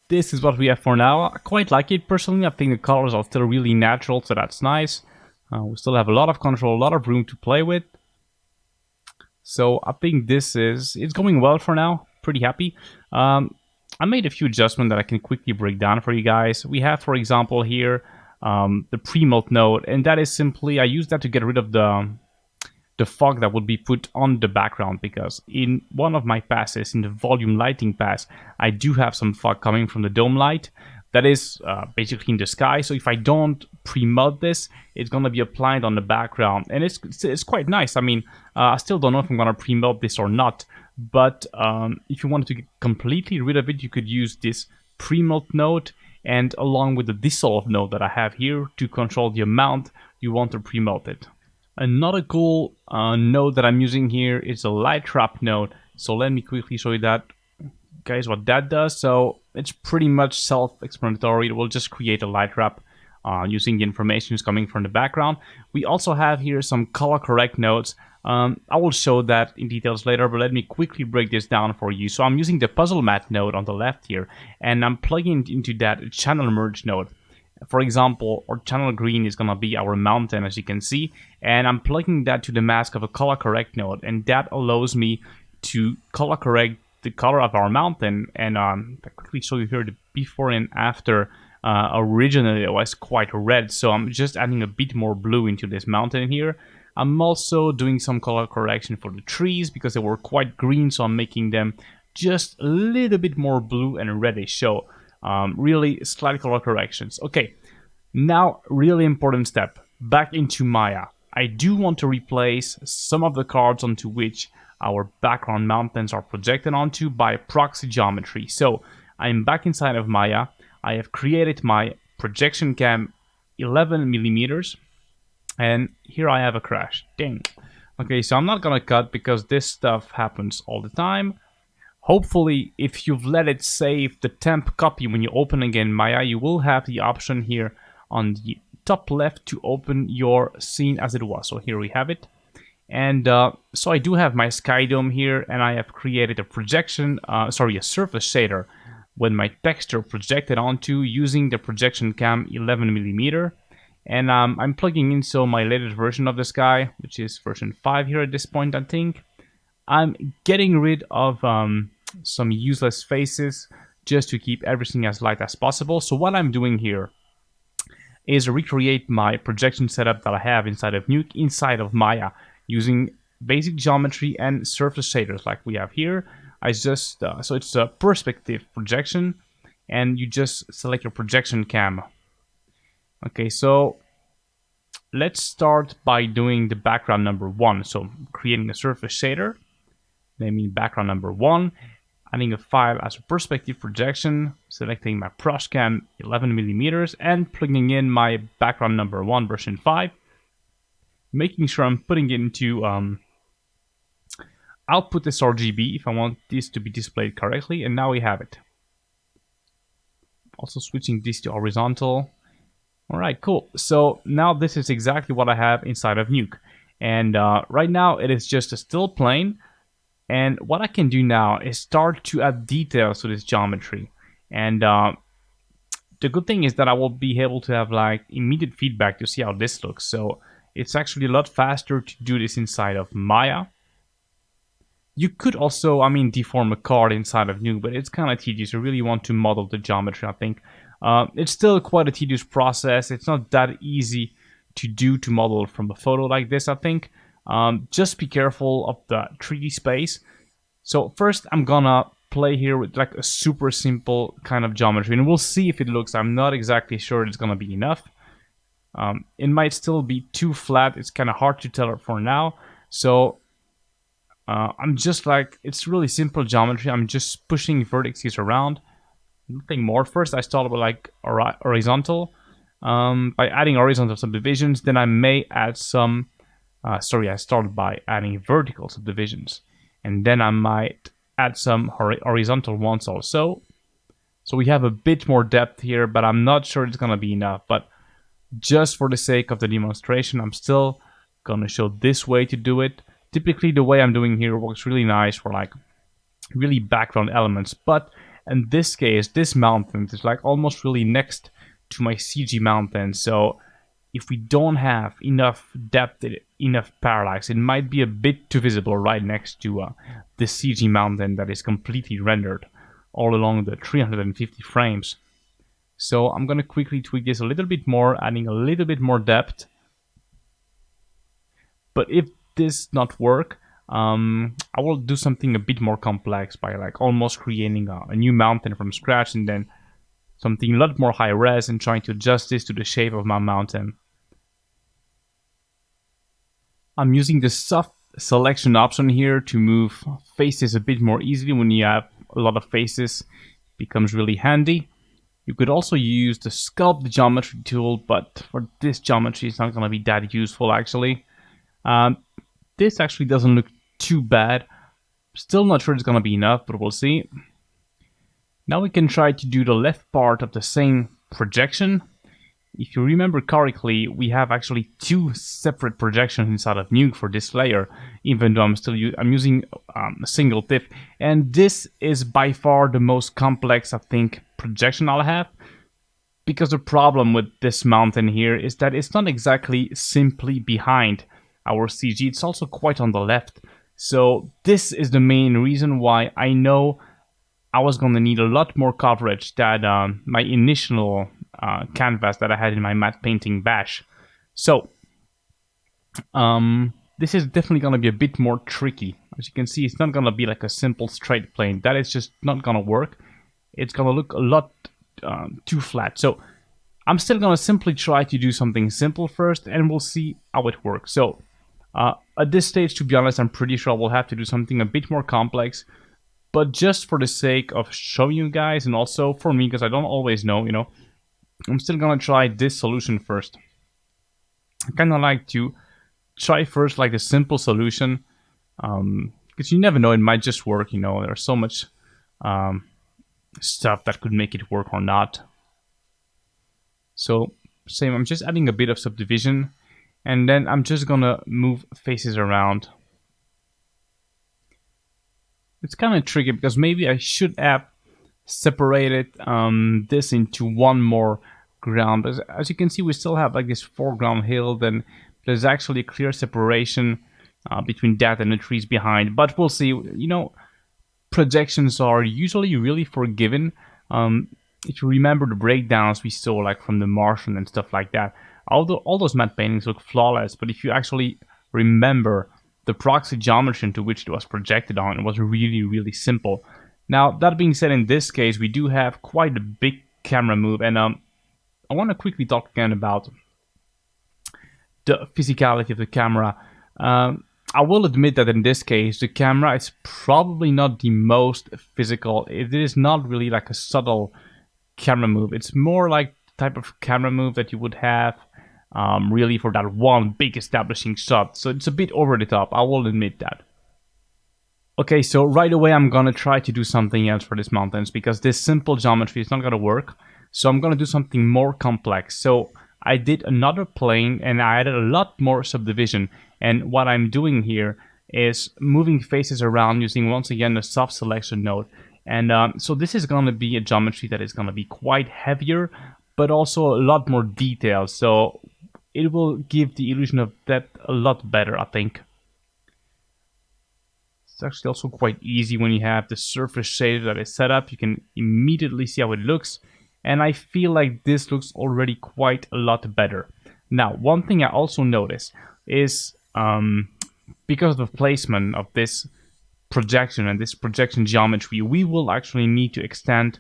this is what we have for now. I quite like it personally. I think the colors are still really natural, so that's nice. We still have a lot of control, a lot of room to play with. So I think it's going well for now. Pretty happy. I made a few adjustments that I can quickly break down for you guys. We have, for example, here the pre-melt node, and that is simply, I use that to get rid of the fog that would be put on the background, because in one of my passes, in the volume lighting pass, I do have some fog coming from the dome light that is basically in the sky. So if I don't pre-melt this, it's going to be applied on the background, and it's quite nice. I mean, I still don't know if I'm going to pre-melt this or not, but if you wanted to get completely rid of it, you could use this pre-melt node, and along with the dissolve node that I have here to control the amount you want to pre-melt it. Another cool node that I'm using here is a light trap node. So let me quickly show you that, guys, what that does. So it's pretty much self-explanatory. It will just create a light trap using the information coming from the background. We also have here some color correct nodes. I will show that in details later, but let me quickly break this down for you. So I'm using the puzzle mat node on the left here, and I'm plugging into that channel merge node. For example, our channel green is going to be our mountain, as you can see, and I'm plugging that to the mask of a color correct node, and that allows me to color correct the color of our mountain. And I quickly show you here the before and after. Originally it was quite red, so I'm just adding a bit more blue into this mountain here. I'm also doing some color correction for the trees because they were quite green, so I'm making them just a little bit more blue and reddish. So really slight color corrections. Okay, now really important step, back into Maya. I do want to replace some of the cards onto which our background mountains are projected onto by proxy geometry. So I'm back inside of Maya. I have created my projection cam 11 millimeters, and here I have a crash. Dang. Okay, so I'm not gonna cut because this stuff happens all the time. Hopefully, if you've let it save the temp copy when you open again Maya, you will have the option here on the top left to open your scene as it was. So here we have it. And so I do have my sky dome here, and I have created a projection, a surface shader with my texture projected onto using the projection cam 11 millimeter. And I'm plugging in my latest version of the sky, which is version 5 here at this point, I think. I'm getting rid of some useless faces just to keep everything as light as possible. So what I'm doing here is recreate my projection setup that I have inside of Nuke, inside of Maya, using basic geometry and surface shaders like we have here. I just, so it's a perspective projection, and you just select your projection cam. Okay, so let's start by doing the background number 1. So creating a surface shader, naming background number 1, adding a file as a perspective projection, selecting my prosh cam 11 millimeters, and plugging in my background number 1 version 5, making sure I'm putting it into output this RGB if I want this to be displayed correctly, and now we have it. Also switching this to horizontal. Alright, cool. So now this is exactly what I have inside of Nuke. And right now it is just a still plane. And what I can do now is start to add details to this geometry. And the good thing is that I will be able to have like immediate feedback to see how this looks. So it's actually a lot faster to do this inside of Maya. You could also, I mean, deform a card inside of Nuke, but it's kind of tedious. You really want to model the geometry, I think. It's still quite a tedious process. It's not that easy to do to model from a photo like this, I think. Just be careful of the 3D space. So first I'm gonna play here with like a super simple kind of geometry, and we'll see if it looks. I'm not exactly sure it's gonna be enough. It might still be too flat. It's kind of hard to tell for now. So I'm just like, it's really simple geometry. I'm just pushing vertices around. Nothing more. First I start with like horizontal. By adding horizontal subdivisions, then I may add some I started by adding vertical subdivisions, and then I might add some horizontal ones also. So we have a bit more depth here, but I'm not sure it's gonna be enough. But just for the sake of the demonstration, I'm still gonna show this way to do it. Typically the way I'm doing here works really nice for like really background elements, but in this case, this mountain is like almost really next to my CG mountain. So if we don't have enough depth, enough parallax, it might be a bit too visible right next to the CG mountain that is completely rendered all along the 350 frames. So I'm going to quickly tweak this a little bit more, adding a little bit more depth. But if this not work, I will do something a bit more complex by like almost creating a new mountain from scratch, and then something a lot more high res and trying to adjust this to the shape of my mountain. I'm using the soft selection option here to move faces a bit more easily. When you have a lot of faces, it becomes really handy. You could also use the sculpt geometry tool, but for this geometry it's not going to be that useful actually. This actually doesn't look too bad. Still not sure it's going to be enough, but we'll see. Now we can try to do the left part of the same projection. If you remember correctly, we have actually two separate projections inside of Nuke for this layer, even though I'm using a single TIFF. And this is by far the most complex, I think, projection I'll have. Because the problem with this mountain here is that it's not exactly simply behind our CG, it's also quite on the left. So this is the main reason why I know I was going to need a lot more coverage than my initial canvas that I had in my matte painting bash. So this is definitely going to be a bit more tricky. As you can see, it's not going to be like a simple straight plane. That is just not going to work. It's going to look a lot too flat. So I'm still going to simply try to do something simple first, and we'll see how it works. So at this stage, to be honest, I'm pretty sure we'll have to do something a bit more complex. But just for the sake of showing you guys, and also for me, because I don't always know, you know, I'm still gonna try this solution first. I kind of like to try first like the simple solution, because you never know, it might just work, you know, there's so much stuff that could make it work or not. So same, I'm just adding a bit of subdivision, and then I'm just gonna move faces around. It's kind of tricky because maybe I should have separated this into one more ground. As you can see, we still have like this foreground hill, then there's actually a clear separation between that and the trees behind. But we'll see. You know, projections are usually really forgiving. If you remember the breakdowns we saw like from The Martian and stuff like that, all those matte paintings look flawless, but if you actually remember the proxy geometry into which it was projected on, it was really, really simple. Now, that being said, in this case, we do have quite a big camera move, and I want to quickly talk again about the physicality of the camera. I will admit that in this case, the camera is probably not the most physical. It is not really like a subtle camera move. It's more like the type of camera move that you would have really for that one big establishing shot. So it's a bit over the top, I will admit that. Okay, so right away I'm gonna try to do something else for these mountains, because this simple geometry is not gonna work. So I'm gonna do something more complex. So I did another plane and I added a lot more subdivision. And what I'm doing here is moving faces around using, once again, the soft selection node. And so this is gonna be a geometry that is gonna be quite heavier, but also a lot more detailed. So it will give the illusion of depth a lot better, I think. It's actually also quite easy when you have the surface shader that is set up. You can immediately see how it looks. And I feel like this looks already quite a lot better. Now, one thing I also noticed is because of the placement of this projection and this projection geometry, we will actually need to extend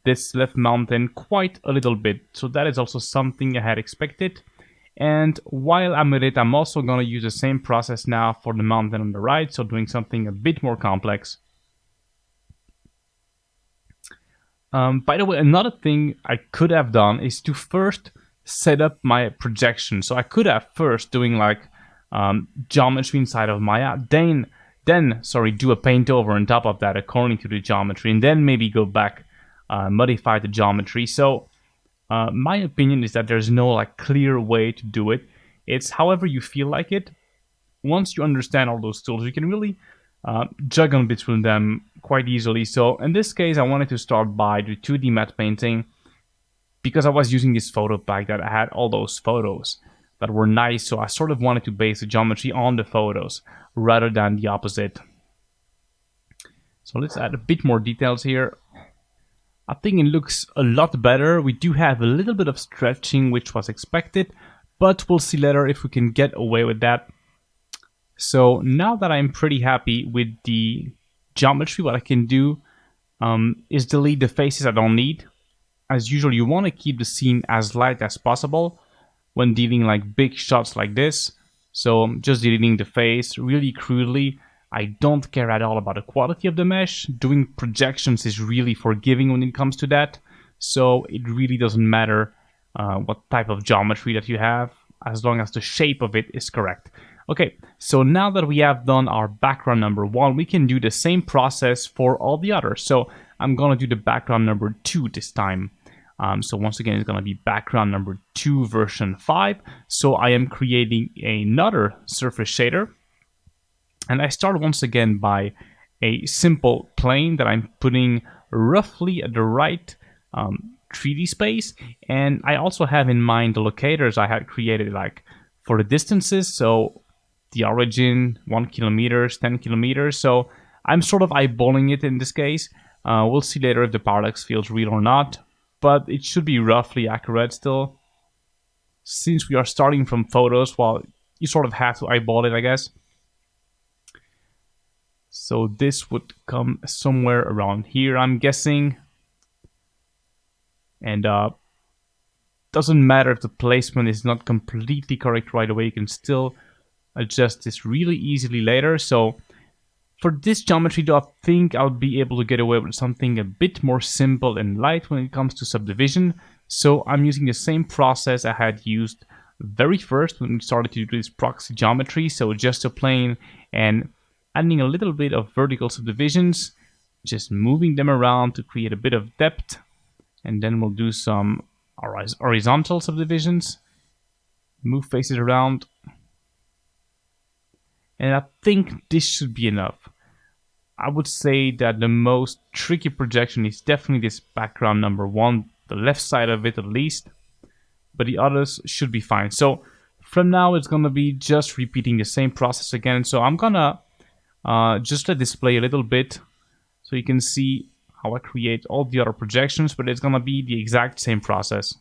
this left mountain quite a little bit. So that is also something I had expected. And while I'm at it, I'm also going to use the same process now for the mountain on the right, so doing something a bit more complex. By the way, another thing I could have done is to first set up my projection. So I could have first doing like geometry inside of Maya, then do a paint over on top of that according to the geometry, and then maybe go back, modify the geometry. So my opinion is that there's no like clear way to do it. It's however you feel like it. Once you understand all those tools, you can really juggle between them quite easily. So in this case, I wanted to start by the 2D matte painting because I was using this photo pack that had all those photos that were nice. So I sort of wanted to base the geometry on the photos rather than the opposite. So let's add a bit more details here. I think it looks a lot better. We do have a little bit of stretching, which was expected, but we'll see later if we can get away with that. So now that I'm pretty happy with the geometry, what I can do is delete the faces I don't need. As usual, you want to keep the scene as light as possible when dealing like big shots like this. So I'm just deleting the face really crudely. I don't care at all about the quality of the mesh. Doing projections is really forgiving when it comes to that. So it really doesn't matter what type of geometry that you have, as long as the shape of it is correct. Okay, so now that we have done our background number 1, we can do the same process for all the others. So I'm gonna do the background number 2 this time. So once again, it's gonna be background number 2 version 5. So I am creating another surface shader. And I start once again by a simple plane that I'm putting roughly at the right 3D space. And I also have in mind the locators I had created like for the distances. So the origin, 1 kilometers, 10 kilometers. So I'm sort of eyeballing it in this case. We'll see later if the parallax feels real or not, but it should be roughly accurate still. Since we are starting from photos, well, you sort of have to eyeball it, I guess. So this would come somewhere around here, I'm guessing. And doesn't matter if the placement is not completely correct right away, you can still adjust this really easily later. So for this geometry though, I think I'll be able to get away with something a bit more simple and light when it comes to subdivision. So I'm using the same process I had used very first when we started to do this proxy geometry. So just a plane and adding a little bit of vertical subdivisions, just moving them around to create a bit of depth. And then we'll do some horizontal subdivisions, move faces around. And I think this should be enough. I would say that the most tricky projection is definitely this background number 1, the left side of it at least. But the others should be fine. So from now it's gonna be just repeating the same process again. So I'm gonna just let this play a little bit so you can see how I create all the other projections, but it's gonna be the exact same process.